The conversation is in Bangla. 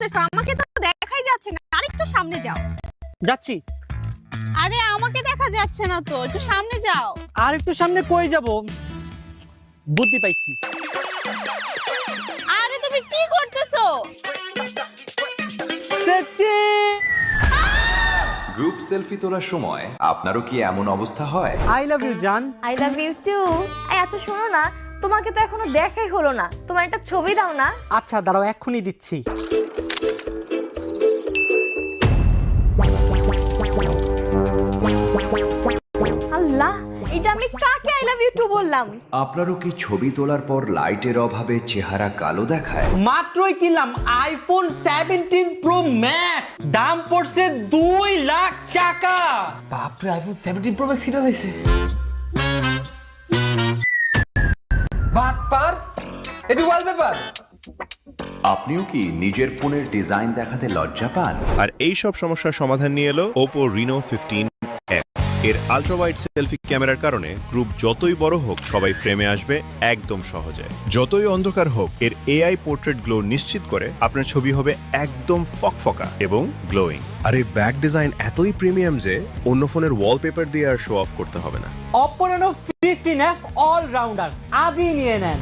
করতেছো? আমাকে তো দেখাই যাচ্ছে না, আরেকটু সামনে যাও। যাচ্ছি। আরে আমাকে দেখা যাচ্ছে না তো, একটু সামনে যাও। আর একটু সামনে কই যাব? বুদ্ধি পাইছি। আরে তুমি কি করতেছো? গ্রুপ সেলফি তোলার সময় আপনারও কি এমন অবস্থা হয়? আই লাভ ইউ জান। I love you too. আচ্ছা শোনো না, তোমাকে তো এখনো দেখাই হলো না, তোমার একটা ছবি দাও না। আচ্ছা দাঁড়াও, এক্ষুনি দিচ্ছি। আল্লাহ, এটা আমি কাকে আই লাভ ইউ টু বললাম? আপনারও কি ছবি তোলার পর লাইটের অভাবে চেহারা কালো দেখায়? মাত্রই কিনলাম আইফোন 17 প্রো ম্যাক্স, দাম পড়ছে 2 লাখ টাকা। বাপরে, আইফোন 17 প্রো ম্যাক্স কিনা হয়েছে। বাটপার, এটি ওয়ালপেপার। আপনিও কি নিজের ফোনের ডিজাইন দেখাতে লজ্জা পান? আর এই সব সমস্যার সমাধান নিয়ে এলো Oppo Reno 15F। এর আলট্রা ওয়াইড সেলফি ক্যামেরার কারণে গ্রুপ যতই বড় হোক সবাই ফ্রেমে আসবে একদম সহজে। যতই অন্ধকার হোক, এর এআই পোর্ট্রেট গ্লো নিশ্চিত করে আপনার ছবি হবে একদম ফকফকা এবং গ্লোয়িং। আর এই ব্যাক ডিজাইন এতই প্রিমিয়াম যে অন্য ফোনের ওয়ালপেপার দিয়ে আর শো অফ করতে হবে না। Oppo Reno 15F অলরাউন্ডার, আজই নিয়ে নেন।